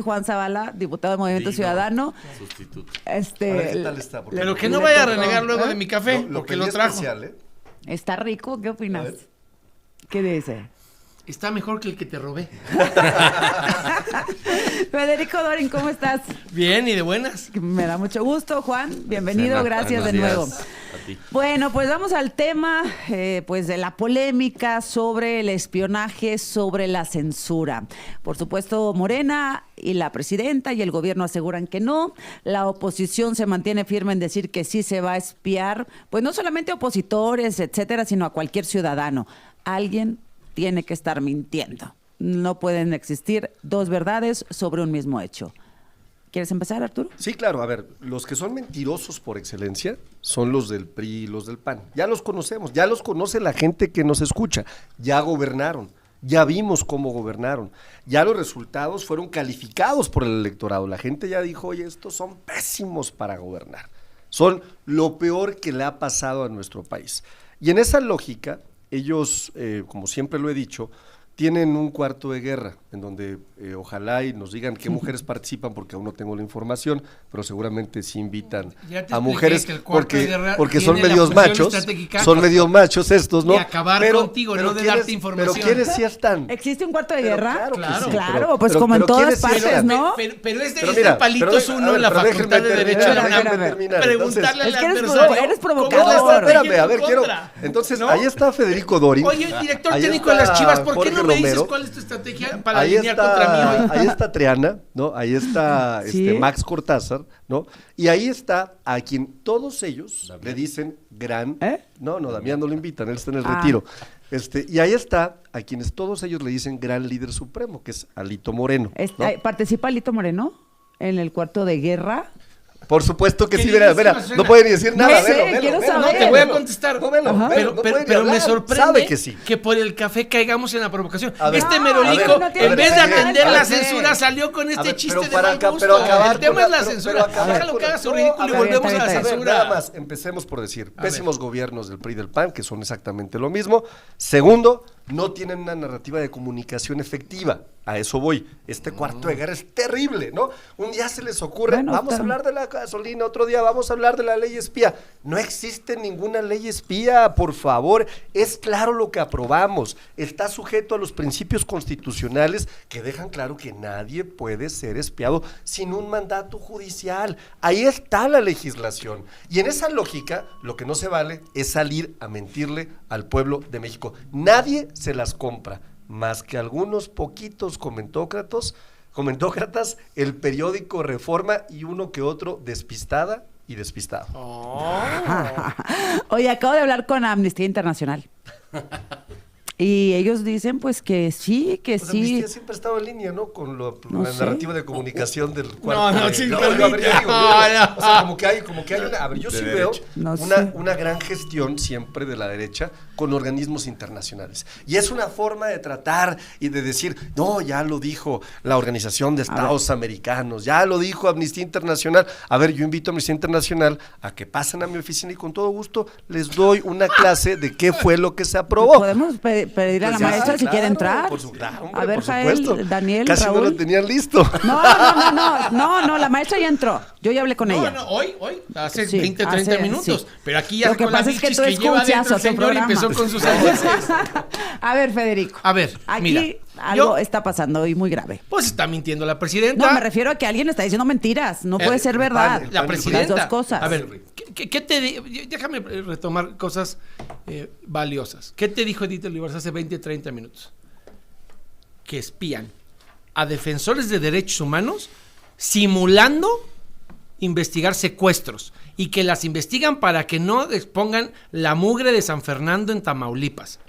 Juan Zavala, diputado de Movimiento Ciudadano. Sustituto. ¿Qué tal está? Pero que no vaya a renegar luego de mi café, porque pedí lo trajo. especial, ¿eh? Está rico, ¿qué opinas? ¿Qué dice? Está mejor que el que te robé. Federico Dorin, ¿cómo estás? Bien, y de buenas. Me da mucho gusto, Juan. Bienvenido, gracias de nuevo. A ti. Bueno, pues vamos al tema pues de la polémica sobre el espionaje, sobre la censura. Por supuesto, Morena y la presidenta y el gobierno aseguran que no. La oposición se mantiene firme en decir que sí se va a espiar, pues no solamente a opositores, etcétera, sino a cualquier ciudadano. Alguien tiene que estar mintiendo. No pueden existir dos verdades sobre un mismo hecho. ¿Quieres empezar, Arturo? Sí, claro. A ver, los que son mentirosos por excelencia son los del PRI y los del PAN. Ya los conocemos, ya los conoce la gente que nos escucha. Ya gobernaron, ya vimos cómo gobernaron. Ya los resultados fueron calificados por el electorado. La gente ya dijo, oye, estos son pésimos para gobernar. Son lo peor que le ha pasado a nuestro país. Y en esa lógica, ellos, como siempre lo he dicho, tienen un cuarto de guerra, en donde ojalá y nos digan qué mujeres participan, porque aún no tengo la información, pero seguramente sí invitan a mujeres, porque son medios machos estos, ¿no? De acabar contigo, no de darte información. Pero ¿quiénes sí están? ¿Existe un cuarto de guerra? Claro, pues como en todas partes, ¿no? Pero es de palitos uno en la Facultad de Derecho de la UNAM. Preguntarle al adversario. Eres provocador. Espérame, a ver, quiero. Entonces, ahí está Federico Dorin. Oye, director técnico de las Chivas, ¿por qué no me dices cuál es tu estrategia para alinear contra mí hoy? Ahí está Triana, ¿no? Ahí está ¿Sí? Max Cortázar, ¿no? Y ahí está a quien todos ellos le dicen gran. No, Damián no lo invitan, él está en el retiro. Y ahí está a quienes todos ellos le dicen gran líder supremo, que es Alito Moreno, ¿no? ¿Participa Alito Moreno en el cuarto de guerra? Por supuesto que sí, verá, no puede ni decir nada, velo. No te voy a contestar, pero me sorprende que por el café caigamos en la provocación. Ver, Merolico, en vez de atender la ver, censura, salió con este chiste de mal gusto. El tema es la censura. Déjalo que haga su ridículo y volvemos a la censura. Nada más, empecemos por decir, pésimos gobiernos del PRI y del PAN, que son exactamente lo mismo. Segundo, no tienen una narrativa de comunicación efectiva. A eso voy. Este cuarto de guerra es terrible, ¿no? Un día se les ocurre, vamos a hablar de la gasolina, otro día vamos a hablar de la ley espía. No existe ninguna ley espía, por favor. Es claro lo que aprobamos. Está sujeto a los principios constitucionales que dejan claro que nadie puede ser espiado sin un mandato judicial. Ahí está la legislación. Y en esa lógica, lo que no se vale es salir a mentirle al pueblo de México. Nadie se las compra, más que algunos poquitos comentócratas, el periódico Reforma y uno que otro despistada y despistado. Oye, acabo de hablar con Amnistía Internacional. Y ellos dicen pues que sí, que pues sí. Amnistía siempre ha estado en línea, ¿no? Con la narrativa de comunicación del cuarto. O sea, como que hay una. A ver, yo sí veo una gran gestión siempre de la derecha con organismos internacionales. Y es una forma de tratar y de decir, no, ya lo dijo la Organización de Estados Americanos, ya lo dijo Amnistía Internacional. A ver, yo invito a Amnistía Internacional a que pasen a mi oficina y con todo gusto les doy una clase de qué fue lo que se aprobó. Podemos pedir a la maestra si quiere entrar. A ver, Jael, Daniel, casi Raúl. no lo tenían listo. No, la maestra ya entró. Yo ya hablé con ella. Hoy, hace 20, 30 minutos. Sí. Pero aquí ya lo que con la pasa es que tú que lleva dentro el señor y empezó con sus avances. A ver, Federico. A ver, aquí mira, algo está pasando y muy grave. Pues está mintiendo la presidenta. No, me refiero a que alguien está diciendo mentiras. No puede ser verdad. La presidenta. Las dos cosas. A ver, ¿qué te déjame retomar cosas valiosas. ¿Qué te dijo Edith Olivas hace 20, 30 minutos? Que espían a defensores de derechos humanos simulando investigar secuestros y que las investigan para que no expongan la mugre de San Fernando en Tamaulipas.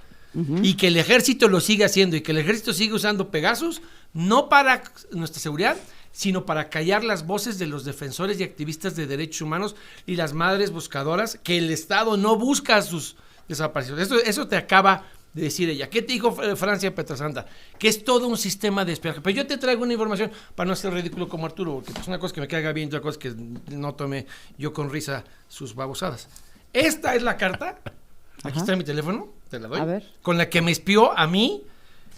Y que el ejército lo sigue haciendo y que el ejército sigue usando Pegasus no para nuestra seguridad, sino para callar las voces de los defensores y activistas de derechos humanos y las madres buscadoras que el Estado no busca a sus desaparecidos. Eso te acaba de decir ella. ¿Qué te dijo Francia Petrasanta? Que es todo un sistema de espionaje. Pero yo te traigo una información para no ser ridículo como Arturo, porque es una cosa que me caiga bien y otra cosa que no tome yo con risa sus babosadas. Esta es la carta. Aquí está mi teléfono, te la doy. A ver. Con la que me espió a mí,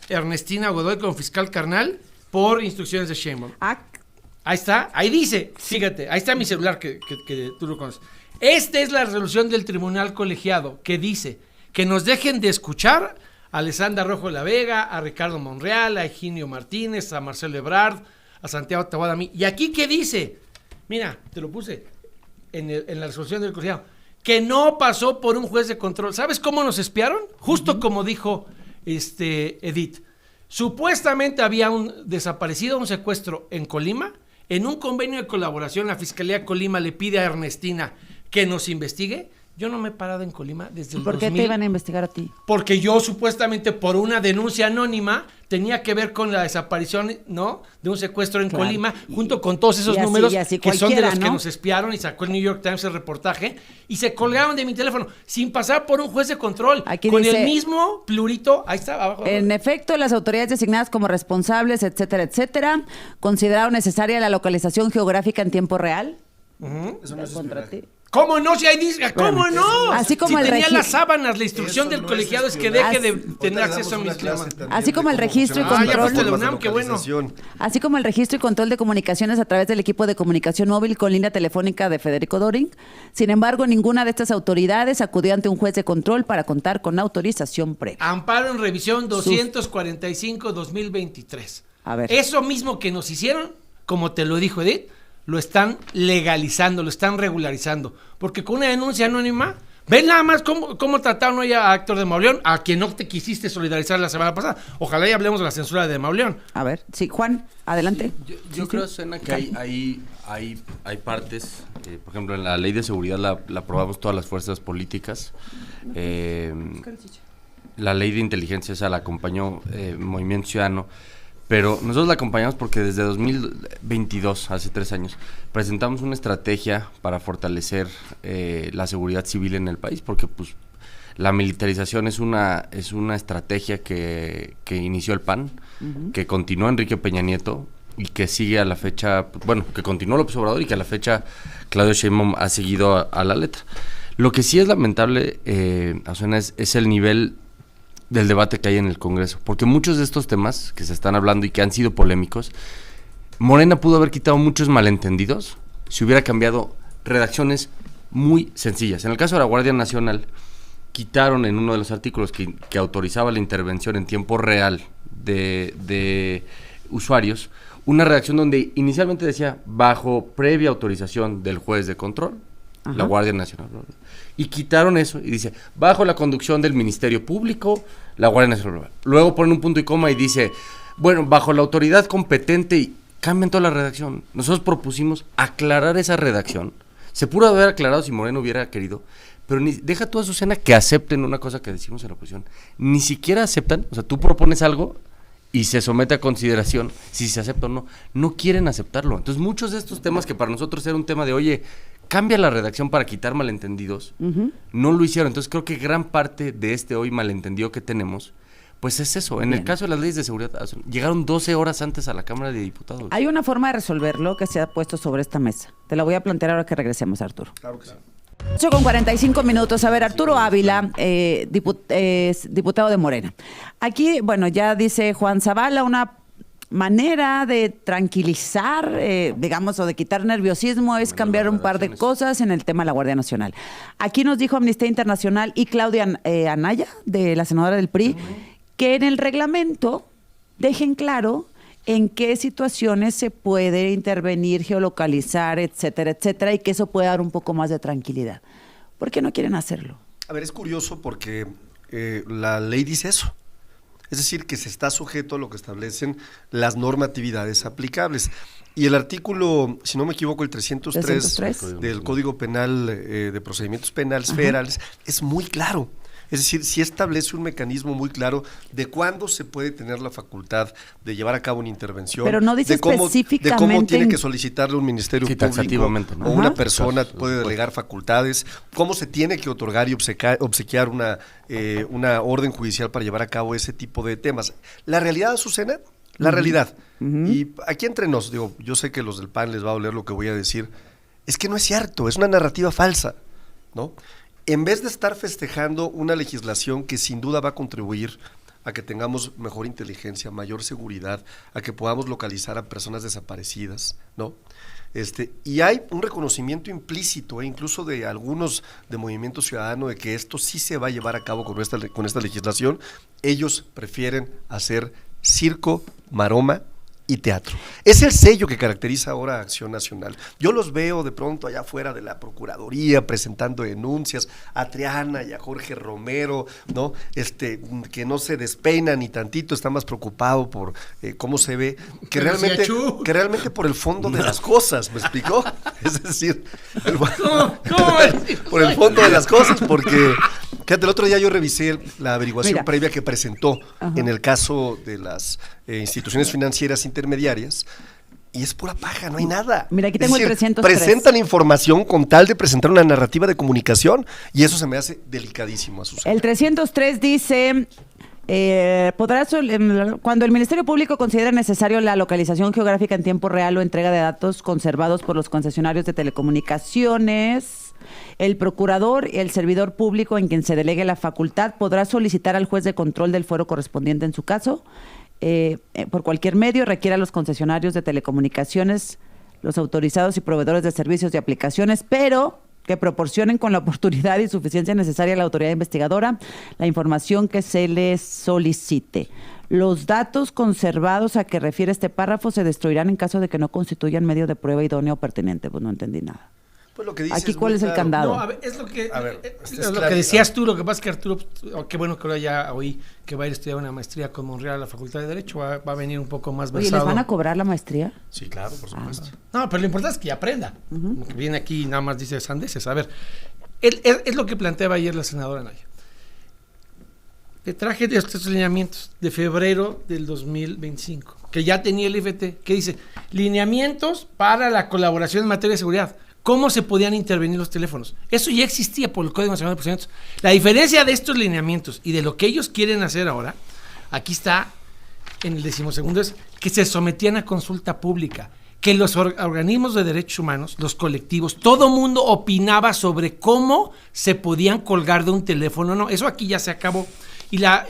Ernestina Godoy, como fiscal carnal, por instrucciones de Sheinbaum. Ahí está, ahí dice, fíjate, ahí está mi celular que tú lo conoces. Esta es la resolución del tribunal colegiado que dice que nos dejen de escuchar a Alessandra Rojo de la Vega, a Ricardo Monreal, a Higinio Martínez, a Marcelo Ebrard, a Santiago Taboada. ¿Y aquí qué dice? Mira, te lo puse en la resolución del colegiado, que no pasó por un juez de control. ¿Sabes cómo nos espiaron? Justo como dijo Edith. Supuestamente había un desaparecido, un secuestro en Colima. En un convenio de colaboración, la Fiscalía de Colima le pide a Ernestina que nos investigue. Yo no me he parado en Colima desde el 2000. ¿Por qué te iban a investigar a ti? Porque yo supuestamente por una denuncia anónima tenía que ver con la desaparición, ¿no?, de un secuestro en Colima, junto con todos esos números que son de los que nos espiaron, y sacó el New York Times el reportaje, y se colgaron de mi teléfono sin pasar por un juez de control. Aquí con dice, el mismo plurito, ahí está abajo. En efecto, las autoridades designadas como responsables, etcétera, etcétera, consideraron necesaria la localización geográfica en tiempo real. Eso no es espionaje. ¿Cómo no? Si ahí dice, ¿cómo no? Así como si el tenía las sábanas, la instrucción del colegiado es que deje de tener acceso a mis llamas. Así como el registro y control. Ya la UNAM, qué bueno. Así como el registro y control de comunicaciones a través del equipo de comunicación móvil con línea telefónica de Federico Doring. Sin embargo, ninguna de estas autoridades acudió ante un juez de control para contar con autorización previa. Amparo en revisión 245-2023. A ver. Eso mismo que nos hicieron, como te lo dijo Edith, lo están legalizando, lo están regularizando. Porque con una denuncia anónima, ven nada más cómo trataron hoy a Héctor de Mauleón, a quien no te quisiste solidarizar la semana pasada. Ojalá ya hablemos de la censura de Mauleón. A ver, sí, Juan, adelante. Sí, yo creo, Sena, que hay partes, por ejemplo, en la ley de seguridad la aprobamos todas las fuerzas políticas. La ley de inteligencia esa la acompañó Movimiento Ciudadano. Pero nosotros la acompañamos porque desde 2022, hace 3 años, presentamos una estrategia para fortalecer la seguridad civil en el país, porque pues la militarización es una estrategia que inició el PAN, que continuó Enrique Peña Nieto y que sigue a la fecha, bueno, que continuó López Obrador y que a la fecha Claudio Sheinbaum ha seguido a la letra. Lo que sí es lamentable, Azucena, es el nivel del debate que hay en el Congreso, porque muchos de estos temas que se están hablando y que han sido polémicos, Morena pudo haber quitado muchos malentendidos si hubiera cambiado redacciones muy sencillas. En el caso de la Guardia Nacional, quitaron en uno de los artículos que autorizaba la intervención en tiempo real de usuarios, una redacción donde inicialmente decía, bajo previa autorización del juez de control, la Guardia Nacional, y quitaron eso y dice, bajo la conducción del Ministerio Público, la Guardia Nacional. Luego ponen un punto y coma y dice, bueno, bajo la autoridad competente, y cambian toda la redacción. Nosotros propusimos aclarar esa redacción. Se pudo haber aclarado si Moreno hubiera querido, pero deja tú, Azucena, que acepten una cosa que decimos en la oposición. Ni siquiera aceptan, o sea, tú propones algo y se somete a consideración si se acepta o no. No quieren aceptarlo. Entonces, muchos de estos temas que para nosotros era un tema de, oye, cambia la redacción para quitar malentendidos, no lo hicieron. Entonces creo que gran parte de este hoy malentendido que tenemos, pues es eso. En el caso de las leyes de seguridad, llegaron 12 horas antes a la Cámara de Diputados. Hay una forma de resolverlo que se ha puesto sobre esta mesa. Te la voy a plantear ahora que regresemos, Arturo. Claro que sí. 8:45. A ver, Arturo Ávila, diputado de Morena. Aquí, bueno, ya dice Juan Zavala, una manera de tranquilizar, digamos, o de quitar nerviosismo es cambiar un par de cosas en el tema de la Guardia Nacional. Aquí nos dijo Amnistía Internacional y Claudia Anaya, de la senadora del PRI, que en el reglamento dejen claro en qué situaciones se puede intervenir, geolocalizar, etcétera, etcétera, y que eso puede dar un poco más de tranquilidad. ¿Por qué no quieren hacerlo? A ver, es curioso porque la ley dice eso. Es decir, que se está sujeto a lo que establecen las normatividades aplicables. Y el artículo, si no me equivoco, el 303 del Código Penal de Procedimientos Penales Federales es muy claro. Es decir, sí establece un mecanismo muy claro de cuándo se puede tener la facultad de llevar a cabo una intervención. Pero no dice específicamente de cómo tiene que solicitarle un ministerio público, ¿no? O una persona puede delegar facultades, cómo se tiene que otorgar y obsequiar una orden judicial para llevar a cabo ese tipo de temas. La realidad, Azucena, la realidad. Y aquí entre nos, digo, yo sé que los del PAN les va a doler lo que voy a decir, es que no es cierto, es una narrativa falsa, ¿no? En vez de estar festejando una legislación que sin duda va a contribuir a que tengamos mejor inteligencia, mayor seguridad, a que podamos localizar a personas desaparecidas, ¿no? Y hay un reconocimiento implícito, incluso de algunos de Movimiento Ciudadano, de que esto sí se va a llevar a cabo con esta legislación. Ellos prefieren hacer circo, maroma y teatro. Es el sello que caracteriza ahora a Acción Nacional. Yo los veo de pronto allá afuera de la Procuraduría presentando denuncias a Triana y a Jorge Romero, ¿no? Que no se despeina ni tantito, está más preocupado por cómo se ve, que realmente por el fondo de las cosas, ¿me explicó? Es decir, por el fondo de las cosas, porque fíjate, el otro día yo revisé la averiguación previa que presentó en el caso de las instituciones financieras intermediarias, y es pura paja, no hay nada. Mira, aquí tengo el 303. Presentan información con tal de presentar una narrativa de comunicación, y eso se me hace delicadísimo, Azucena. El 303 dice... cuando el Ministerio Público considere necesario la localización geográfica en tiempo real o entrega de datos conservados por los concesionarios de telecomunicaciones, el procurador y el servidor público en quien se delegue la facultad podrá solicitar al juez de control del fuero correspondiente en su caso, por cualquier medio, requiera a los concesionarios de telecomunicaciones, los autorizados y proveedores de servicios y aplicaciones, pero que proporcionen con la oportunidad y suficiencia necesaria a la autoridad investigadora la información que se les solicite. Los datos conservados a que refiere este párrafo se destruirán en caso de que no constituyan medio de prueba idóneo o pertinente. Pues no entendí nada. Pues lo que dices aquí, ¿cuál es el candado? No, a ver, es lo que decías tú. Lo que pasa es que Arturo, qué bueno que ahora ya oí que va a ir a estudiar una maestría con Monreal a la Facultad de Derecho, va a venir un poco más versado. Oye, ¿les van a cobrar la maestría? Sí, claro, por supuesto. No, pero lo importante es que aprenda. Que viene aquí y nada más dice sandeces. A ver, es lo que planteaba ayer la senadora Anaya. Le traje estos lineamientos de febrero del 2025, que ya tenía el IFT, que dice, lineamientos para la colaboración en materia de seguridad. ¿Cómo se podían intervenir los teléfonos? Eso ya existía por el Código Nacional de Procedimientos. La diferencia de estos lineamientos y de lo que ellos quieren hacer ahora, aquí está en el 12º, es que se sometían a consulta pública, que los organismos de derechos humanos, los colectivos, todo mundo opinaba sobre cómo se podían colgar de un teléfono. No, eso aquí ya se acabó. Y la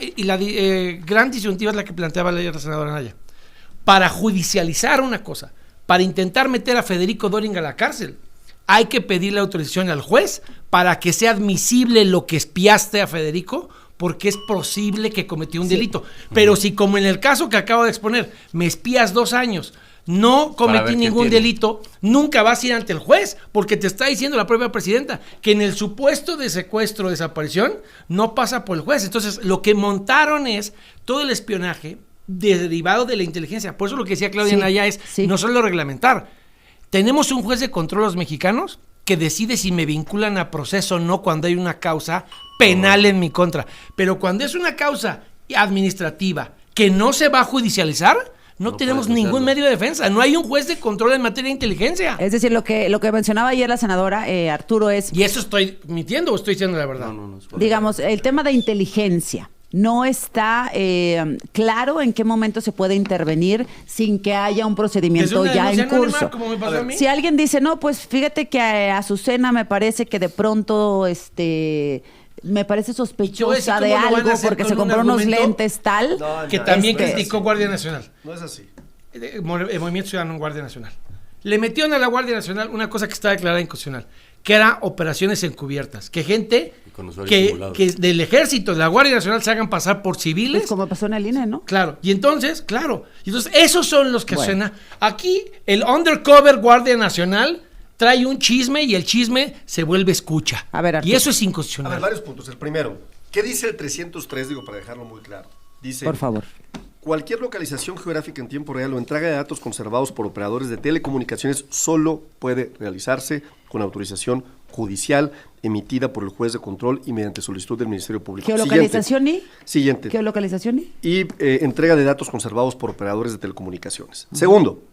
gran disyuntiva es la que planteaba la senadora Anaya. Para judicializar una cosa, para intentar meter a Federico Doring a la cárcel, hay que pedirle autorización al juez para que sea admisible lo que espiaste a Federico, porque es posible que cometió un delito. Pero si, como en el caso que acabo de exponer, me espías 2 años, no cometí ningún delito, nunca vas a ir ante el juez, porque te está diciendo la propia presidenta que en el supuesto de secuestro o desaparición no pasa por el juez. Entonces, lo que montaron es todo el espionaje derivado de la inteligencia. Por eso lo que decía Claudia Anaya es no solo reglamentar. Tenemos un juez de control, los mexicanos, que decide si me vinculan a proceso o no cuando hay una causa penal en mi contra. Pero cuando es una causa administrativa que no se va a judicializar, no tenemos ningún medio de defensa. No hay un juez de control en materia de inteligencia. Es decir, lo que mencionaba ayer la senadora Arturo es... ¿Y eso estoy mintiendo o estoy diciendo la verdad? No, digamos, el tema de inteligencia. No está claro en qué momento se puede intervenir sin que haya un procedimiento ya en curso. Como me pasó a mí. Si alguien dice, no, pues fíjate que a Azucena me parece que de pronto me parece sospechosa de algo porque se compró unos lentes tal. Que también criticó Guardia Nacional. No es así. El Movimiento Ciudadano en Guardia Nacional. Le metieron a la Guardia Nacional una cosa que está declarada inconstitucional, que era operaciones encubiertas, que gente que del ejército, de la Guardia Nacional se hagan pasar por civiles. Pues como pasó en el INE, ¿no? Claro, y entonces, esos son los que suena. Aquí el undercover Guardia Nacional trae un chisme y el chisme se vuelve escucha. A ver, y eso es inconstitucional. A ver, varios puntos. El primero, ¿qué dice el 303? Digo, para dejarlo muy claro. Dice, por favor. Cualquier localización geográfica en tiempo real o entrega de datos conservados por operadores de telecomunicaciones solo puede realizarse con autorización judicial emitida por el juez de control y mediante solicitud del Ministerio Público. ¿Geolocalización Siguiente. ¿Geolocalización y entrega de datos conservados por operadores de telecomunicaciones. Segundo,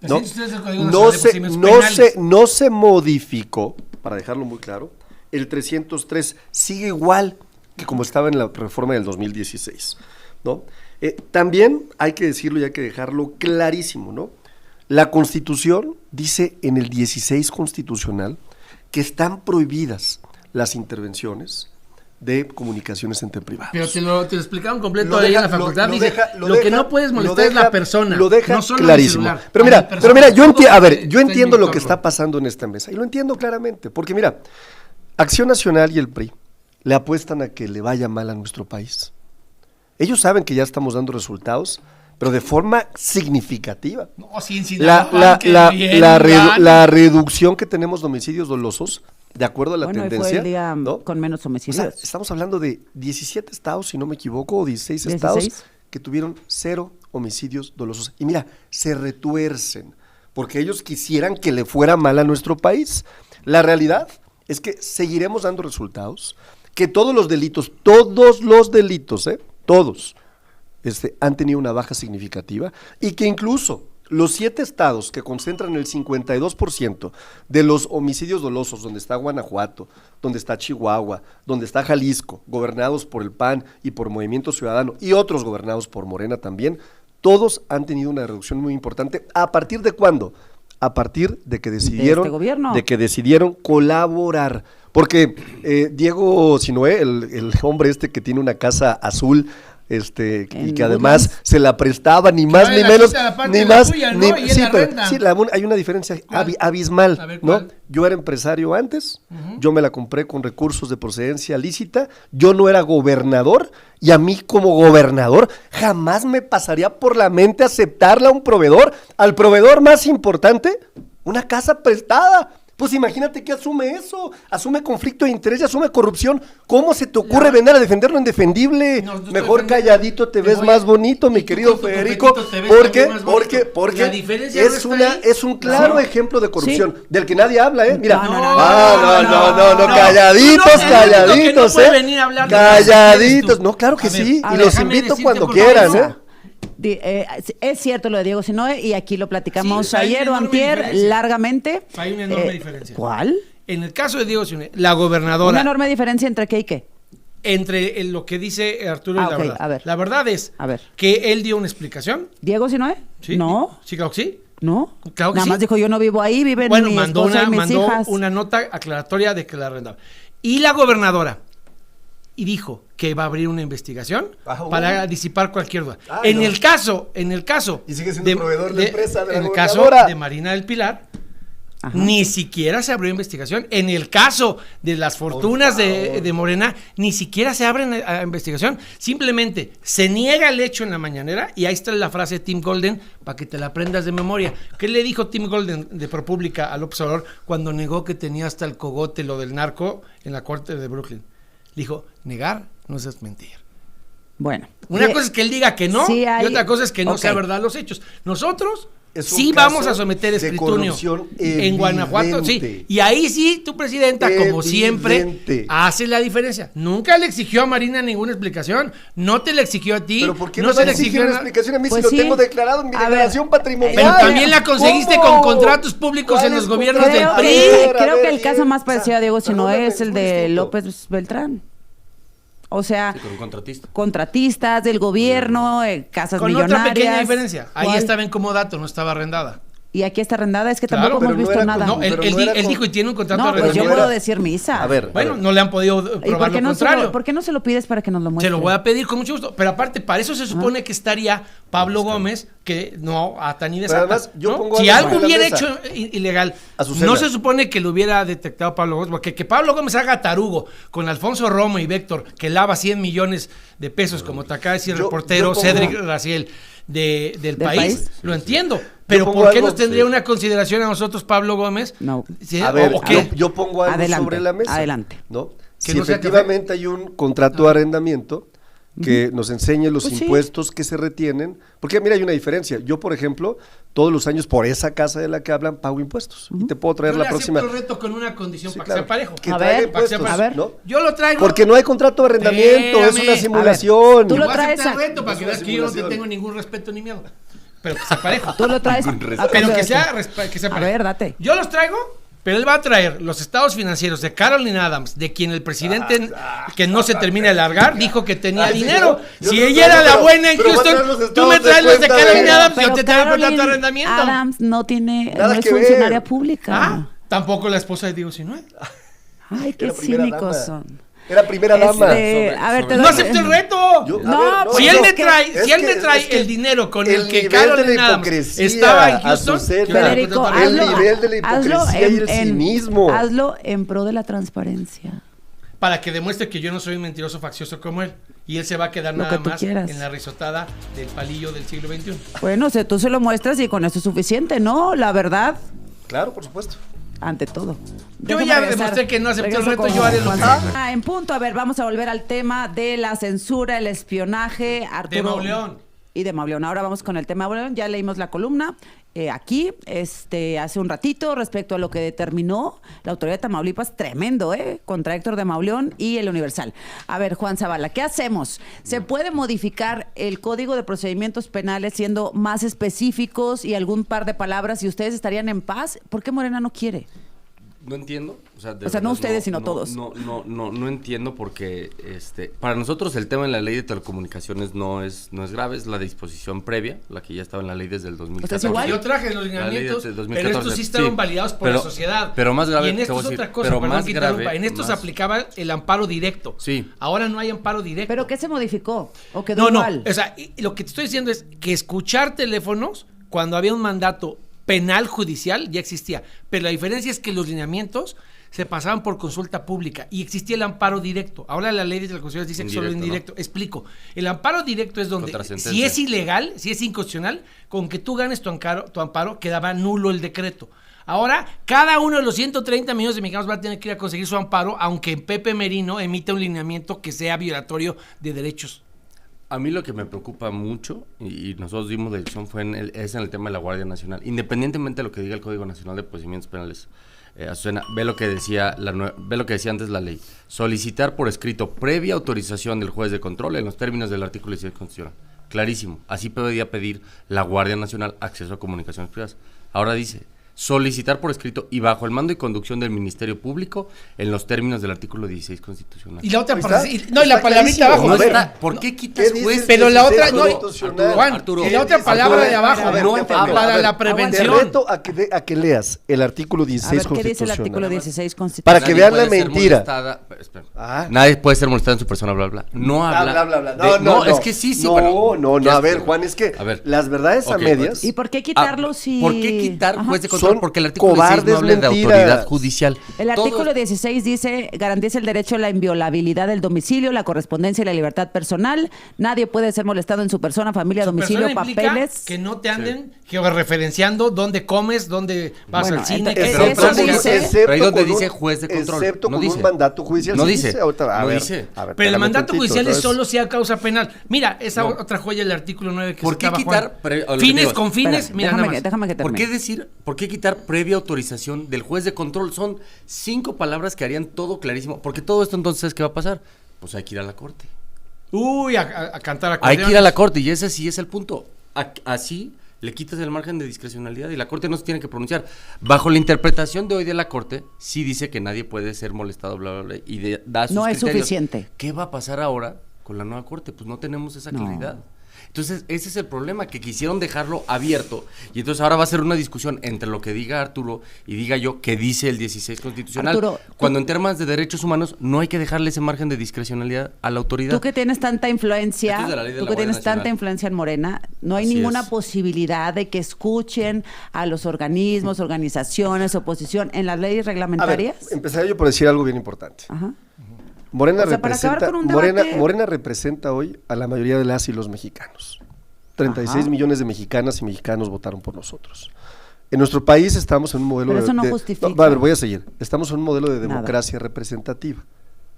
no se modificó, para dejarlo muy claro, el 303 sigue igual que como estaba en la reforma del 2016, ¿no? También hay que decirlo y hay que dejarlo clarísimo, ¿no? La Constitución dice en el 16 constitucional que están prohibidas las intervenciones de comunicaciones entre privados. Pero te lo explicaron completo Lo ahí deja- en la facultad. lo Dice, deja- lo lo que deja- no puedes molestar lo es la deja- persona. Lo deja no solo clarísimo. el celular. Pero A mira, la persona, yo todo entiendo, a ver, yo está en entiendo mi lo que entorno. está pasando en esta mesa y lo entiendo claramente, porque mira, Acción Nacional y el PRI le apuestan a que le vaya mal a nuestro país. Ellos saben que ya estamos dando resultados, pero de forma significativa. No, sí, en La, Sinaloa, la, que la, bien, la, redu- gane. la reducción que tenemos de homicidios dolosos, de acuerdo a la Bueno, hoy tendencia, fue el día ¿no? con menos O sea, homicidios. estamos hablando de 17 estados, si no me equivoco, o 16 estados 16. que tuvieron 0 homicidios dolosos. Y mira, se retuercen, porque ellos quisieran que le fuera mal a nuestro país. La realidad es que seguiremos dando resultados, que todos los delitos, todos, han tenido una baja significativa, y que incluso los 7 estados que concentran el 52% de los homicidios dolosos, donde está Guanajuato, donde está Chihuahua, donde está Jalisco, gobernados por el PAN y por Movimiento Ciudadano, y otros gobernados por Morena también, todos han tenido una reducción muy importante. ¿A partir de cuándo? A partir de que decidieron, este gobierno. de que decidieron colaborar. Porque Diego Sinoé, el hombre este que tiene una casa azul, y En que además Woodlands. se la prestaba ni más vale ni la menos, quita la parte ni de la más, tuya, ¿no? ni, Y él sí, la pero renta. sí, hay una diferencia ¿Cuál? abismal, A ver, ¿no? ¿cuál? Yo era empresario antes, yo me la compré con recursos de procedencia lícita, yo no era gobernador, y a mí como gobernador jamás me pasaría por la mente aceptarle a un proveedor, al proveedor más importante, una casa prestada. Pues imagínate que asume eso, asume conflicto de interés y asume corrupción. ¿Cómo se te ocurre venir a defender lo indefendible? No, yo Mejor estoy calladito te ves voy- más bonito, mi y tú querido con tu Federico, copetito te ves porque, también más bonito. porque La diferencia no está ahí. es un claro No. ejemplo de corrupción, Sí. del que nadie habla, ¿eh? Mira, No, no, calladitos, Tú no, calladitos, el único que no puede venir a hablar de calladitos, tú. no, claro que A ver, sí, a y ver, los déjame invito decirte, cuando por quieran, favor. ¿eh? Es cierto lo de Diego Sinoé y aquí lo platicamos Sí, hay ayer o una enorme antier diferencia. largamente. Hay una enorme diferencia. ¿Cuál? En el caso de Diego Sinoé, la Una gobernadora, enorme diferencia entre qué y qué. entre lo que dice Arturo y Ah, la ok, verdad. a ver. La verdad es A ver. que él dio una explicación. ¿Diego Sinoé? ¿Sí? No, Sí, claro que sí. no. Claro que Nada sí. más dijo yo no vivo ahí, viven Bueno, mi mandó esposa y mis mandó hijas. una nota aclaratoria de que la arrendaba. Y la gobernadora, y dijo que va a abrir una investigación para disipar cualquier duda. Ay, en no. el caso Y sigue siendo proveedor de empresa de la en el caso gobernadora. de Marina del Pilar, Ajá. ni siquiera se abrió investigación. En el caso de las fortunas de Morena, ni siquiera se abre a investigación. Simplemente se niega el hecho en la mañanera, y ahí está la frase de Tim Golden para que te la aprendas de memoria. ¿Qué le dijo Tim Golden de ProPublica a López Obrador cuando negó que tenía hasta el cogote lo del narco en la corte de Brooklyn? Dijo, negar no es mentir. Bueno. Una Sí, cosa es que él diga que no, sí hay- y otra cosa es que no Ok. sea verdad los hechos. Nosotros Es un sí caso vamos a someter de escrutinio corrupción en Guanajuato, sí. evidente. Y ahí sí, tu presidenta, como siempre, Evidente. hace la diferencia. Nunca le exigió a Marina ninguna explicación, no te la exigió a ti, Pero ¿por qué no no se se le exige exigió una a- explicación a mí Pues si sí. lo tengo declarado en mi A ver, declaración patrimonial? Pero también la conseguiste ¿Cómo? con contratos públicos en los ¿Cuáles gobiernos del Creo, contratos? PRI. que, A creo ver, que el caso más o sea, parecido a Diego Sinoé perdóname, es el muy de distinto. López Beltrán. O sea, Sí, con un contratista. contratistas del gobierno, casas Con millonarias. otra pequeña diferencia. Ahí ¿Cuál? estaba en comodato, no estaba arrendada. Y aquí está arrendada, es que Claro, tampoco pero hemos no visto era nada. como- No, él, pero él no di- era él con- dijo y tiene un contrato No, de pues yo no arrendamiento. puedo era- decir misa. A ver, Bueno, no le han podido ¿Y probar por qué, lo no se contrario. lo, por qué no se lo pides para que nos lo muestre? Se lo voy a pedir con mucho gusto. Pero aparte, para eso se supone que estaría Pablo Gómez, que no ata ni desata. Pero además, yo ¿no? pongo Si algo algo sobre la hubiera mesa. hecho ilegal, Azucena. no se supone que lo hubiera detectado Pablo Gómez. Porque que Pablo Gómez haga tarugo con Alfonso Romo y Véctor, que lava 100 millones de pesos, como te acaba de decir el Yo- reportero yo pongo- Cedric Raciel del país, país? lo entiendo. Pero pongo ¿por qué algo, nos tendría sí. una consideración a nosotros Pablo Gómez? No. ¿Sí? A ver, ¿O qué? yo pongo algo Adelante, sobre la mesa. adelante. ¿No? Que Si no sea efectivamente hay un contrato de arrendamiento que nos enseñe los Pues sí. impuestos que se retienen, porque mira, hay una diferencia. Yo, por ejemplo, todos los años por esa casa de la que hablan pago impuestos y te puedo traer Yo la le próxima. acepto el reto con una condición Sí, para claro, que sea parejo. que A traiga ver, impuestos, a ver. ¿no? Yo lo traigo. Porque no hay contrato de arrendamiento, es Espérame. una A ver, simulación. tú Yo lo voy a traes aceptar a- el reto para que Es una veas que yo no te simulación. tengo ningún respeto ni miedo. Pero que sea parejo. Tú lo traes. Con respeto. Pero que a- sea A parejo. ver, date. Yo los traigo, pero él va a traer los estados financieros de Caroline Adams, de quien el presidente, que no se termina de largar, dijo que tenía Ay, sí, dinero. ¿no? Yo Si te ella era traigo, la pero- buena en pero va a traer Houston, los tú estados me de traes los de cuenta de- Caroline Adams, yo Pero te traigo el contrato de Caroline arrendamiento. Adams no tiene, Nada no es que ver. funcionaria pública. Ah, tampoco la esposa de Diego Sinoé. Ay, qué Era primera cínicos dama. son. Era primera dama. a ver, te ¡No doy- acepto el reto! Si él me trae el dinero con el que Carol de la Adams hipocresía, estaba en Houston, Azucena, yo le Federico, apuesto el todo. nivel de la hipocresía y el cinismo. Hazlo en pro de la transparencia. Para que demuestre que yo no soy un mentiroso faccioso como él. Y él se va a quedar Lo nada que tú más quieras. en la risotada del palillo del siglo XXI. Bueno, o sea, tú se lo muestras y con eso es suficiente, ¿no? La verdad, Claro, por supuesto. ante todo. Yo Déjame ya regresar. demostré que no acepté el Regreso reto, con yo haré lo Juan mismo. Saba. En punto, a ver, vamos a volver al tema de la censura, el espionaje, Arturo. De Mauleón. Y de Mauleón. Ahora vamos con el tema de Mauleón. Ya leímos la columna aquí, hace un ratito, respecto a lo que determinó la autoridad de Tamaulipas, tremendo, contra Héctor de Mauleón y el Universal. A ver, Juan Zavala, ¿qué hacemos? ¿Se puede modificar el Código de Procedimientos Penales siendo más específicos y algún par de palabras y ustedes estarían en paz? ¿Por qué Morena no quiere? No entiendo. O sea, No verdad, ustedes, sino todos. No entiendo porque para nosotros el tema en la ley de telecomunicaciones no es grave, es la disposición previa, la que ya estaba en la ley desde el 2014. igual. Yo traje los La ley de lineamientos, 2014, pero estos sí estaban validados por la sociedad. Pero más grave, y en te estos voy a decir, otra cosa, pero perdón más que interrumpa. grave, En estos más- aplicaba el amparo directo. Sí. Ahora no hay amparo directo. ¿Pero qué se modificó? ¿O quedó No, igual? o sea, lo que te estoy diciendo es que escuchar teléfonos cuando había un mandato penal judicial ya existía, pero la diferencia es que los lineamientos se pasaban por consulta pública y existía el amparo directo. Ahora la ley de telecomunicaciones dice que solo Indirecto, indirecto. Explico. El amparo directo es donde, Contra sentencia. si es ilegal, si es inconstitucional, con que tú ganes tu amparo, quedaba nulo el decreto. Ahora, cada uno de los 130 millones de mexicanos va a tener que ir a conseguir su amparo, aunque Pepe Merino emita un lineamiento que sea violatorio de derechos. A mí lo que me preocupa mucho, y nosotros dimos la dirección, es en el tema de la Guardia Nacional. Independientemente de lo que diga el Código Nacional de Procedimientos Penales, Azucena, ve lo que decía antes la ley. Solicitar por escrito previa autorización del juez de control en los términos del artículo 16 constitucional. Clarísimo. Así podía pedir la Guardia Nacional acceso a comunicaciones privadas. Ahora dice, solicitar por escrito y bajo el mando y conducción del Ministerio Público en los términos del artículo 16 constitucional. Y la otra Ahí frase, está. no, y la Está palabrita clarísimo. abajo. No A ver, está, ¿por qué quitas ¿qué dice juez? el Pero la otra, no, constitucional? Juan, Arturo, y la otra Arturo, palabra de a abajo, ver, no a ver, para a ver, la Te prevención. reto a que leas el artículo A 16 ver, ¿qué dice el artículo constitucional. 16 constitucional? Para que Nadie vean la puede ser mentira. molestada- espera. Ah. Nadie puede ser molestado en su persona, bla, bla. No habla. Bla, bla. de- No, es que sí, No, bueno, no, ya a ver, está. Juan, es que A ver. las verdades a Ok, medias ¿Y por qué quitarlo si...? ¿Por qué quitar Ajá. juez de control? Son Porque el artículo 16 cobardes no habla de mentiras. autoridad judicial. El Todo- artículo 16 dice, garantiza el derecho a la inviolabilidad del domicilio, la correspondencia y la libertad personal. Nadie puede ser molestado en su persona, familia, domicilio, Persona implica papeles. que no te anden georreferenciando dónde comes, dónde vas Bueno, al cine. entonces, qué eso compras, dice- qué haces. Pero ahí donde con dice juez de control, Excepto no con dice. un mandato judicial. No sí dice. Ahorita, a No ver, dice. a ver, Pero el espérame mandato tantito, judicial es entonces. solo si hay causa penal. Mira, esa No. otra joya del artículo 9 que ¿Por qué citaba quitar Juan. pre- o lo que Fines digo, con fines, Espera, mira, nada más. déjame que ¿Por termine. por qué quitar previa autorización del juez de control? Son 5 palabras que harían todo clarísimo. Porque todo esto entonces, ¿qué va a pasar? Pues hay que ir a la corte. Uy, a cantar Hay acordeones. que ir a la corte y ese sí es el punto. Así le quitas el margen de discrecionalidad y la corte no se tiene que pronunciar. Bajo la interpretación de hoy de la corte, sí dice que nadie puede ser molestado, bla, bla, bla, y da sus No es criterios. suficiente. ¿Qué va a pasar ahora con la nueva corte? Pues no tenemos esa No. claridad. Entonces, ese es el problema, que quisieron dejarlo abierto. Y entonces ahora va a ser una discusión entre lo que diga Arturo y diga yo que dice el 16 constitucional. Arturo, cuando en temas de derechos humanos no hay que dejarle ese margen de discrecionalidad a la autoridad. Tú que tienes tanta influencia, Esto es de la ley de tú la que tienes Guardia tanta Nacional. influencia en Morena, no hay Así ninguna es. posibilidad de que escuchen a los organismos, organizaciones, oposición en las leyes A ver, reglamentarias. empezaré yo por decir algo bien importante. Ajá. Morena, O sea, para acabar representa, con un debate- Morena representa hoy a la mayoría de las y los mexicanos. 36 Ajá. millones de mexicanas y mexicanos votaron por nosotros. En nuestro país estamos en un modelo Pero eso no de... justifica. a ver, voy a seguir. Estamos en un modelo de Nada. democracia representativa.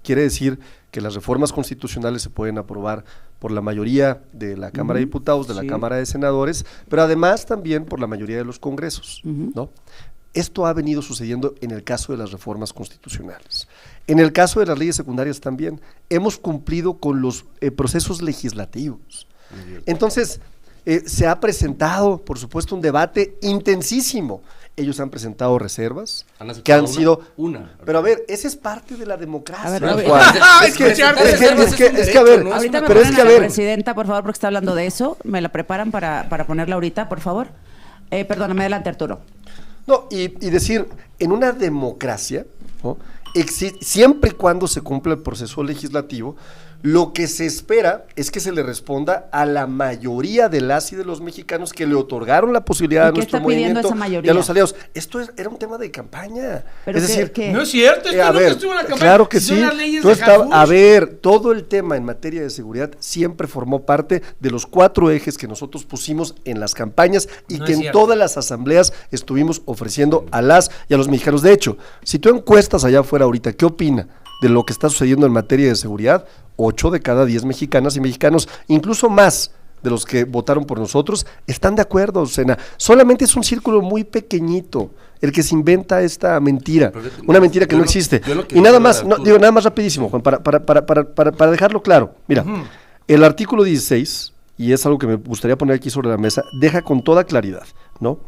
Quiere decir que las reformas constitucionales se pueden aprobar por la mayoría de la Cámara de Diputados, de la sí. Cámara de Senadores, pero además también por la mayoría de los congresos, ¿no? Esto ha venido sucediendo en el caso de las reformas constitucionales. En el caso de las leyes secundarias también. Hemos cumplido con los procesos legislativos. Entonces, se ha presentado, por supuesto, un debate intensísimo. Ellos han presentado reservas ¿Han aceptado que han una? sido... Una. Pero a ver, esa es parte de la democracia. A ver, No, a ver. Juan. Es que- Escucharte, es que a ver, no es Ahorita una me pero ponen es que a a la ver, presidenta, por favor, porque está hablando de eso. ¿Me la preparan para ponerla ahorita, por favor? Perdóname, adelante, Arturo. no, y decir, en una democracia, ¿no? siempre y cuando se cumpla el proceso legislativo, lo que se espera es que se le responda a la mayoría de las y de los mexicanos que le otorgaron la posibilidad a nuestro movimiento y a los aliados. Era un tema de campaña. Pero es decir, no es cierto, esto nunca estuvo en la campaña. Claro que si sí. Son las leyes de A ver, todo el tema en materia de seguridad siempre formó parte de los 4 ejes que nosotros pusimos en las campañas y no que en todas las asambleas estuvimos ofreciendo a las y a los mexicanos. De hecho, si tú encuestas allá afuera ahorita, ¿qué opina de lo que está sucediendo en materia de seguridad? 8 de cada 10 mexicanas y mexicanos, incluso más de los que votaron por nosotros, están de acuerdo, Sena. Solamente es un círculo muy pequeñito el que se inventa esta mentira, una mentira que no existe. Y nada más, nada más rapidísimo, Juan, para dejarlo claro. Mira, el artículo 16, y es algo que me gustaría poner aquí sobre la mesa, deja con toda claridad, ¿no?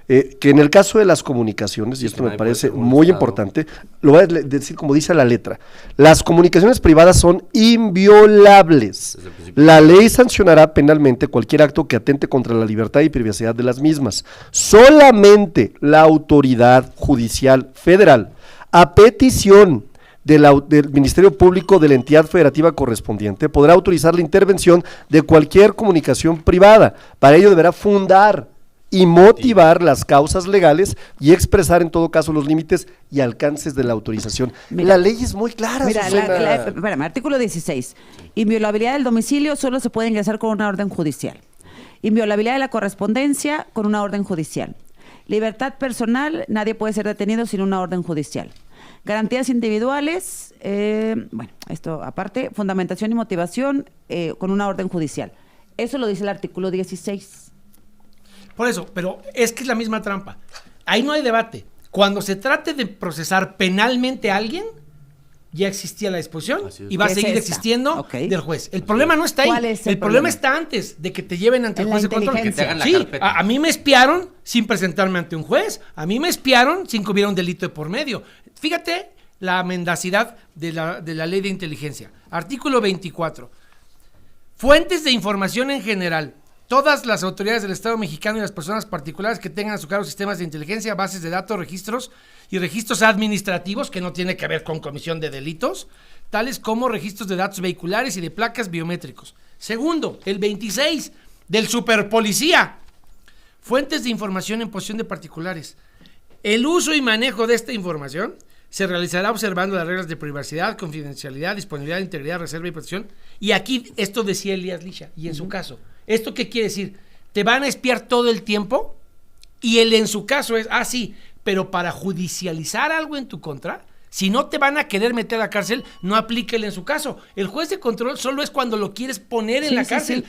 Que en el caso de las comunicaciones, y esto me parece muy importante, lo voy a decir como dice la letra, las comunicaciones privadas son inviolables. La ley sancionará penalmente cualquier acto que atente contra la libertad y privacidad de las mismas. Solamente la autoridad judicial federal, a petición del Ministerio Público de la entidad federativa correspondiente, podrá autorizar la intervención de cualquier comunicación privada. Para ello deberá fundar y motivar las causas legales y expresar en todo caso los límites y alcances de la autorización. La ley es muy clara. Mira, espérame, artículo 16. Inviolabilidad del domicilio solo se puede ingresar con una orden judicial. Inviolabilidad de la correspondencia con una orden judicial. Libertad personal, nadie puede ser detenido sin una orden judicial. Garantías individuales, esto aparte, fundamentación y motivación con una orden judicial. Eso lo dice el artículo 16. Por eso, pero es que es la misma trampa. Ahí no hay debate. Cuando se trate de procesar penalmente a alguien, ya existía la disposición y va a seguir existiendo del juez. El problema no está ahí. ¿Cuál es el problema está antes de que te lleven ante el juez de control. Que te hagan la Sí, carpeta. a mí me espiaron sin presentarme ante un juez. A mí me espiaron sin que hubiera un delito de por medio. Fíjate la mendacidad de la ley de inteligencia. Artículo 24. Fuentes de información en general. Todas las autoridades del Estado mexicano y las personas particulares que tengan a su cargo sistemas de inteligencia, bases de datos, registros y registros administrativos, que no tiene que ver con comisión de delitos, tales como registros de datos vehiculares y de placas biométricos. Segundo, el 26 del superpolicía. Fuentes de información en posesión de particulares. El uso y manejo de esta información se realizará observando las reglas de privacidad, confidencialidad, disponibilidad, integridad, reserva y protección. Y aquí esto decía Elías Licha, y en su caso. ¿Esto qué quiere decir? Te van a espiar todo el tiempo y él en su caso es, sí, pero para judicializar algo en tu contra, si no te van a querer meter a la cárcel, no aplíquele en su caso. El juez de control solo es cuando lo quieres poner en la cárcel.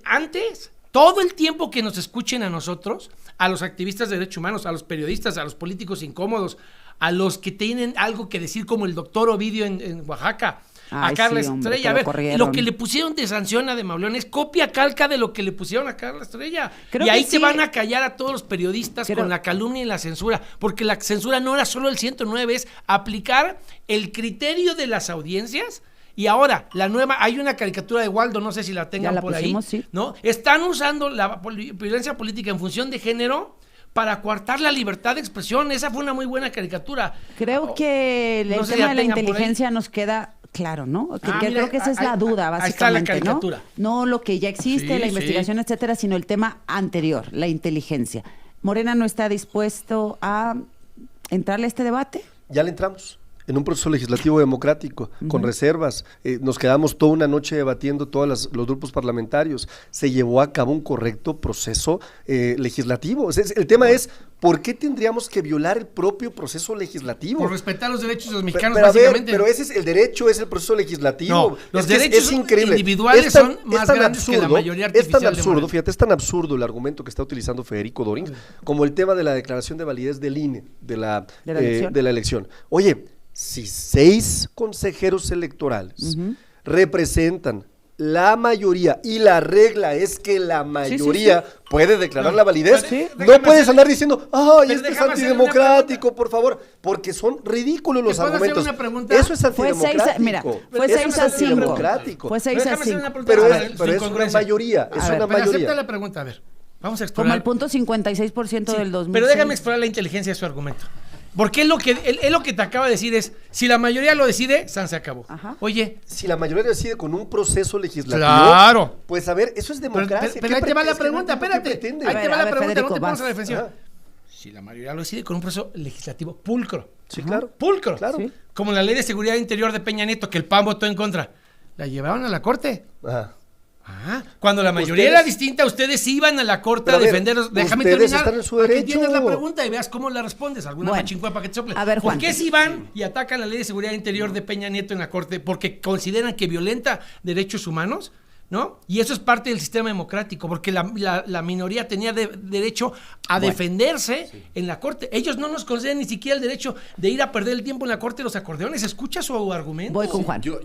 Antes, todo el tiempo que nos escuchen a nosotros, a los activistas de derechos humanos, a los periodistas, a los políticos incómodos, a los que tienen algo que decir como el doctor Ovidio en Oaxaca, a Carla Estrella, a ver, lo que le pusieron de sanción a De Mauleón es copia calca de lo que le pusieron a Carla Estrella. Y ahí te van a callar a todos los periodistas con la calumnia y la censura, porque la censura no era solo el 109, es aplicar el criterio de las audiencias. Y ahora, la nueva, hay una caricatura de Waldo, no sé si la tengan por pusimos, ahí, ¿no? Están usando la violencia política en función de género para coartar la libertad de expresión. Esa fue una muy buena caricatura. Creo que el tema de la inteligencia nos queda claro, ¿no? Creo que esa es la duda, básicamente, ahí está la caricatura. ¿no? No lo que ya existe, la investigación, etcétera, sino el tema anterior, la inteligencia. ¿Morena no está dispuesto a entrarle a este debate? Ya le entramos. En un proceso legislativo democrático, con reservas. Nos quedamos toda una noche debatiendo todos los grupos parlamentarios. Se llevó a cabo un correcto proceso legislativo. El tema es, ¿por qué tendríamos que violar el propio proceso legislativo? Por respetar los derechos de los mexicanos, pero básicamente. Pero ese es el derecho, es el proceso legislativo. No, los derechos individuales son más grandes que la mayoría artificial. Es tan absurdo, fíjate, es tan absurdo el argumento que está utilizando Federico Doring, como el tema de la declaración de validez del INE, de la elección. Oye, si 6 consejeros electorales representan la mayoría y la regla es que la mayoría puede declarar la validez, no puedes andar diciendo, esto es antidemocrático, por favor, porque son ridículos los argumentos. Eso es antidemocrático. Fue 6 a 5. Fue 6 a 5. Pero es una mayoría, acepta la pregunta, a ver. Vamos a explorar. Como el punto 56% del 2006. Pero déjame explorar la inteligencia de su argumento. Porque es lo que te acaba de decir es, si la mayoría lo decide, San se acabó. Ajá. Oye, Si la mayoría decide con un proceso legislativo, claro. pues a ver, eso es democracia. Pero ahí te va la pregunta, ¿Qué espérate. pretende? Ahí te va la pregunta, Federico, no te pongas vas. a la defensiva. Ajá. Si la mayoría lo decide con un proceso legislativo pulcro. Sí, claro. Pulcro. Claro. Sí. Como la ley de seguridad interior de Peña Nieto, que el PAN votó en contra. La llevaron a la corte. Ajá. Cuando la mayoría Ustedes- era distinta, ustedes iban a la corte Pero a a ver, defenderlos. Déjame ustedes terminar. están en su para que derecho. entiendas la pregunta y veas cómo la respondes. Alguna Bueno. machincuepa que te sople. A ver, ¿Por Juan. qué si van y atacan la ley de seguridad interior de Peña Nieto en la corte? Porque consideran que violenta derechos humanos, ¿no? Y eso es parte del sistema democrático, porque la minoría tenía derecho a defenderse en la corte. Ellos no nos conceden ni siquiera el derecho de ir a perder el tiempo en la corte de los acordeones. ¿Escucha su argumento? Voy con Juan. Yo,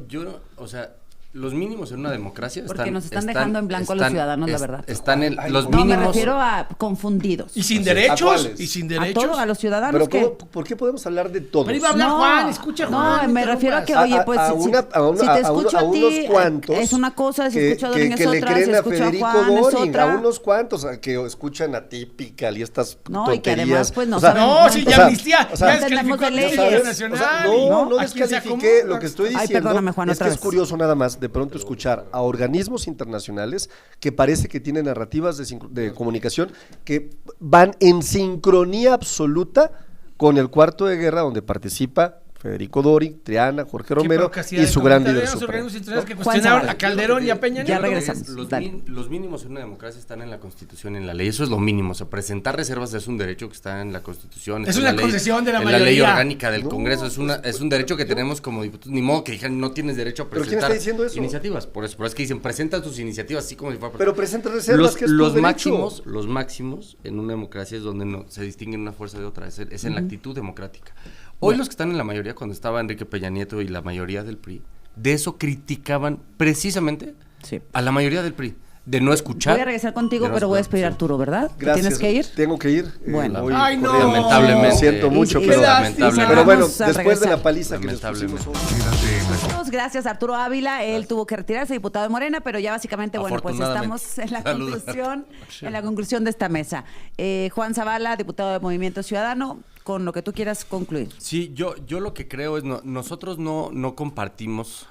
o sea, los mínimos en una democracia Porque nos están dejando en blanco a los ciudadanos, la verdad. Están en los No, me mínimos. refiero a confundidos. Y sin ¿A derechos. cuáles? Y sin A derechos. todos, a los ciudadanos Pero que... ¿por qué podemos hablar de todos? Pero iba a hablar Juan, escucha Juan. No, me refiero a que, interrumpas. oye, pues, A si una- a una- te a escucho a a ti, unos cuantos es una cosa, si que- escucho a Dorin es que le otra, si creen a escucho a Federico Juan es Dorin, otra. a unos cuantos que escuchan a Típical y estas No, y que tonterías. además, pues, no O sea, saben- No, sí, o ya sea, amnistía. o sea, Ya entendemos descalificó de a leyes. Justicia ¿sabes? Nacional. O sea, y no a quien se descalifiqué. acomoda. Lo que estoy Ay, diciendo perdóname, Juan, es otra que es vez. curioso nada más de pronto escuchar a organismos internacionales que parece que tienen narrativas de comunicación que van en sincronía absoluta con el cuarto de guerra donde participa Federico Dorin, Triana, Jorge Romero y su gran líder supremo. Que Juan cuestionaron Zavala. a Calderón y a Peña Ya Nieto. regresamos. Dale. Los mínimos en una democracia están en la Constitución y en la ley. Eso es lo mínimo. O sea, presentar reservas es un derecho que está en la Constitución. Es está en una la ley- concesión de la en la ley mayoría. orgánica del Congreso. Es un derecho que tenemos como diputados. Ni modo que digan, no tienes derecho a ¿Pero quién presentar está diciendo eso? iniciativas. Por eso es que dicen, presentan tus iniciativas así como si fuera... Pero presenta reservas, que es tu derecho. Los máximos en una democracia es donde no se distinguen una fuerza de otra. Es en la actitud democrática. Hoy los que están en la mayoría, cuando estaba Enrique Peña Nieto y la mayoría del PRI, de eso criticaban precisamente Sí. a la mayoría del PRI, de no escuchar. Voy a regresar contigo, de no pero voy a escuchar, despedir a sí. Arturo, ¿verdad? Gracias. ¿Tienes que ir? Tengo que ir. Bueno. Voy Ay, no. corriendo. Lamentablemente. Lo siento mucho, Y- pero y- lamentablemente. Pero bueno, Vamos a después de regresar. la paliza que les Lamentablemente. pusimos hoy. Muchas gracias, Arturo Ávila. Él tuvo que retirarse, diputado de Morena, pero ya básicamente, bueno, pues Afortunadamente. estamos en la Saludos. conclusión de esta mesa. Juan Zavala, diputado de Movimiento Ciudadano, con lo que tú quieras concluir. Sí, yo lo que creo es, nosotros no compartimos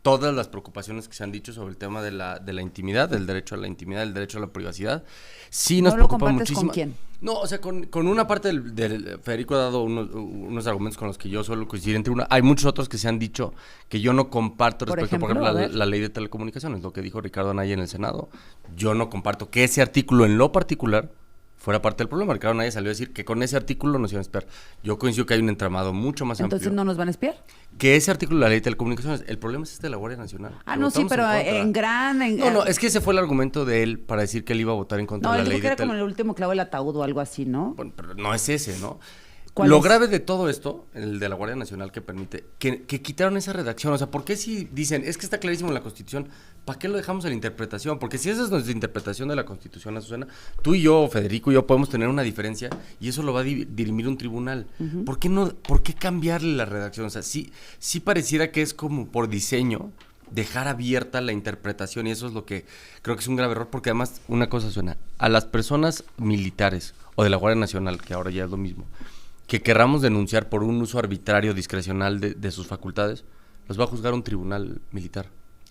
todas las preocupaciones que se han dicho sobre el tema de la intimidad, del derecho a la intimidad, del derecho a la privacidad. Sí nos ¿No lo preocupa compartes con muchísimo. quién? No, o sea, con una parte del Federico ha dado unos argumentos con los que yo suelo coincidir. Hay muchos otros que se han dicho que yo no comparto Por respecto, por ejemplo, ejemplo, a ver. la ley de telecomunicaciones, lo que dijo Ricardo Anaya en el Senado. Yo no comparto que ese artículo en lo particular fuera parte del problema. Ricardo Anaya salió a decir que con ese artículo nos iban a espiar. Yo coincido que hay un entramado mucho más Entonces, amplio. ¿no nos van a espiar? Que ese artículo de la ley de telecomunicaciones, el problema es de la Guardia Nacional. Ah, que no, sí, votamos pero contra. No, es que ese fue el argumento de él para decir que él iba a votar en contra No, de él la dijo ley que de era como el último clavo del ataúd o algo así, ¿no? Bueno, pero no es ese, ¿no? ¿Cuál Lo es? grave de todo esto, el de la Guardia Nacional que permite, que quitaron esa redacción. O sea, ¿por qué si dicen, es que está clarísimo en la Constitución, ¿para qué lo dejamos a la interpretación? Porque si esa es nuestra interpretación de la Constitución, Azucena, tú y yo, Federico y yo, podemos tener una diferencia y eso lo va a dirimir un tribunal. ¿Por qué cambiarle la redacción? O sea, sí pareciera que es como por diseño dejar abierta la interpretación y eso es lo que creo que es un grave error, porque además, una cosa suena, a las personas militares o de la Guardia Nacional, que ahora ya es lo mismo, que querramos denunciar por un uso arbitrario, discrecional de sus facultades, los va a juzgar un tribunal militar.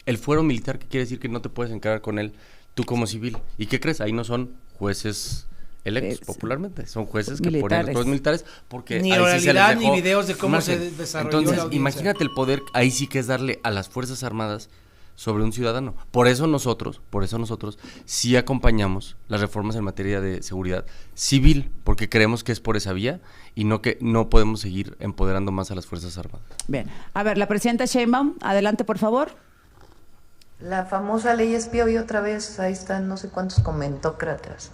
El fuero militar, ¿qué quiere decir? Que no te puedes encargar con él tú como civil. ¿Y qué crees? Ahí no son jueces electos popularmente, son jueces que ponen los jueces militares porque Ni ahí sí se les oralidad, dejó ni videos de cómo margen. se desarrolló Entonces, la audiencia. imagínate el poder, ahí sí que es darle a las Fuerzas Armadas sobre un ciudadano. Por eso nosotros sí acompañamos las reformas en materia de seguridad civil, porque creemos que es por esa vía y no que no podemos seguir empoderando más a las Fuerzas Armadas. Bien. A ver, la presidenta Sheinbaum, adelante, por favor. La famosa ley espía, y otra vez, ahí están no sé cuántos comentócratas.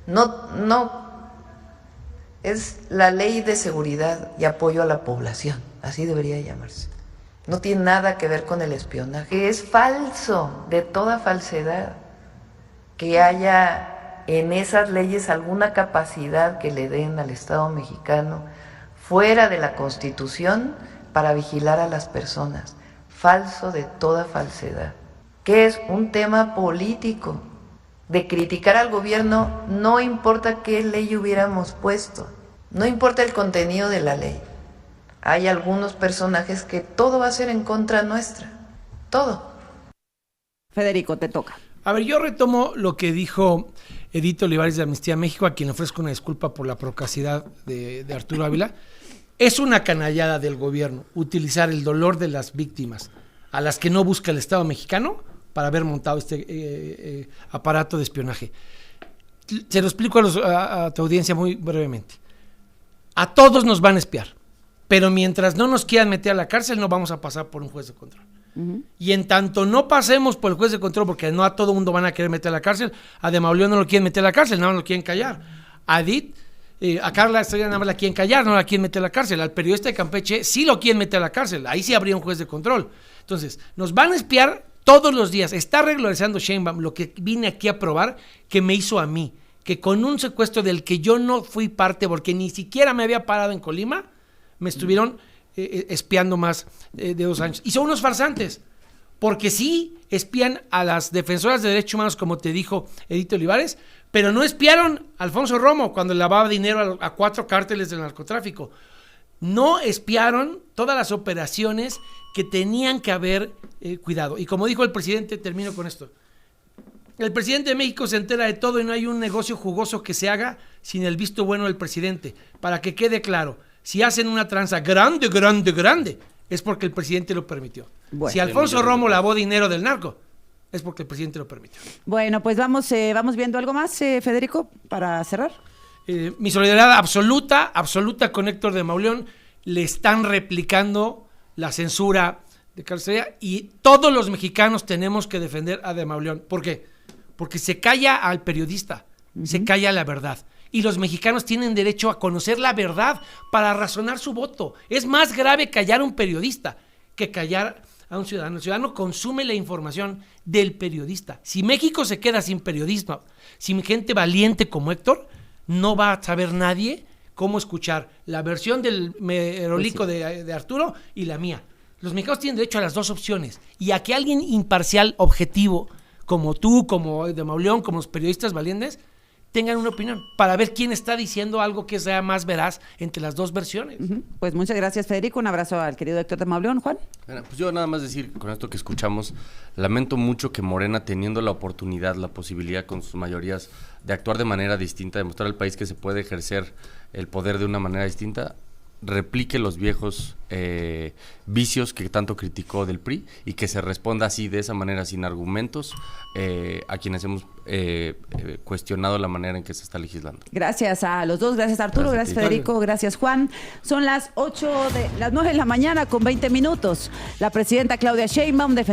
No, es la ley de seguridad y apoyo a la población, así debería llamarse. No tiene nada que ver con el espionaje. Es falso, de toda falsedad, que haya en esas leyes alguna capacidad que le den al Estado mexicano fuera de la Constitución para vigilar a las personas. Falso de toda falsedad. Que es un tema político, de criticar al gobierno, no importa qué ley hubiéramos puesto, No importa el contenido de la ley. Hay algunos personajes que todo va a ser en contra nuestra. Todo. Federico, te toca. A ver, yo retomo lo que dijo Edith Olivares de Amnistía México, a quien le ofrezco una disculpa por la procacidad de Arturo Ávila. Es una canallada del gobierno utilizar el dolor de las víctimas, a las que no busca el Estado mexicano, para haber montado este aparato de espionaje. Se lo explico a tu audiencia muy brevemente. A todos nos van a espiar, pero mientras no nos quieran meter a la cárcel, no vamos a pasar por un juez de control. Y en tanto no pasemos por el juez de control, porque no a todo mundo van a querer meter a la cárcel, a De Mauleón no lo quieren meter a la cárcel, nada más lo quieren callar. A Edith, a Carla Estrella nada más la quieren callar, no la quieren meter a la cárcel. Al periodista de Campeche sí lo quieren meter a la cárcel, ahí sí habría un juez de control. Entonces, nos van a espiar todos los días. Está regularizando Sheinbaum lo que vine aquí a probar que me hizo a mí, que con un secuestro del que yo no fui parte, porque ni siquiera me había parado en Colima, me estuvieron espiando más de 2 años. Y son unos farsantes, porque sí espían a las defensoras de derechos humanos, como te dijo Edith Olivares, pero no espiaron a Alfonso Romo cuando lavaba dinero a 4 cárteles del narcotráfico. No espiaron todas las operaciones que tenían que haber cuidado. Y como dijo el presidente, termino con esto, el presidente de México se entera de todo y no hay un negocio jugoso que se haga sin el visto bueno del presidente. Para que quede claro, si hacen una tranza grande, es porque el presidente lo permitió. Bueno. Si Alfonso Romo lavó dinero del narco, es porque el presidente lo permitió. Bueno, pues vamos viendo algo más, Federico, para cerrar. Mi solidaridad absoluta con Héctor de Mauleón. Le están replicando la censura de Carlos Estrella y todos los mexicanos tenemos que defender a de Mauleón. ¿Por qué? Porque se calla al periodista, se calla la verdad. Y los mexicanos tienen derecho a conocer la verdad para razonar su voto. Es más grave callar a un periodista que callar a un ciudadano. El ciudadano consume la información del periodista. Si México se queda sin periodismo, sin gente valiente como Héctor, no va a saber nadie cómo escuchar la versión del merolico Pues sí. de Arturo y la mía. Los mexicanos tienen derecho a las dos opciones y a que alguien imparcial, objetivo, como tú, como de Mauleón, como los periodistas valientes, tengan una opinión para ver quién está diciendo algo que sea más veraz entre las dos versiones. Pues muchas gracias, Federico. Un abrazo al querido Héctor de Mauleón. Juan. Bueno, pues yo nada más decir, con esto que escuchamos, lamento mucho que Morena, teniendo la oportunidad, la posibilidad con sus mayorías de actuar de manera distinta, de mostrar al país que se puede ejercer el poder de una manera distinta, replique los viejos vicios que tanto criticó del PRI y que se responda así, de esa manera, sin argumentos, a quienes hemos cuestionado la manera en que se está legislando. Gracias a los dos, gracias Arturo, gracias Gracias Federico, gracias Juan. Son las 9 de la mañana con 20 minutos. La presidenta Claudia Sheinbaum defendió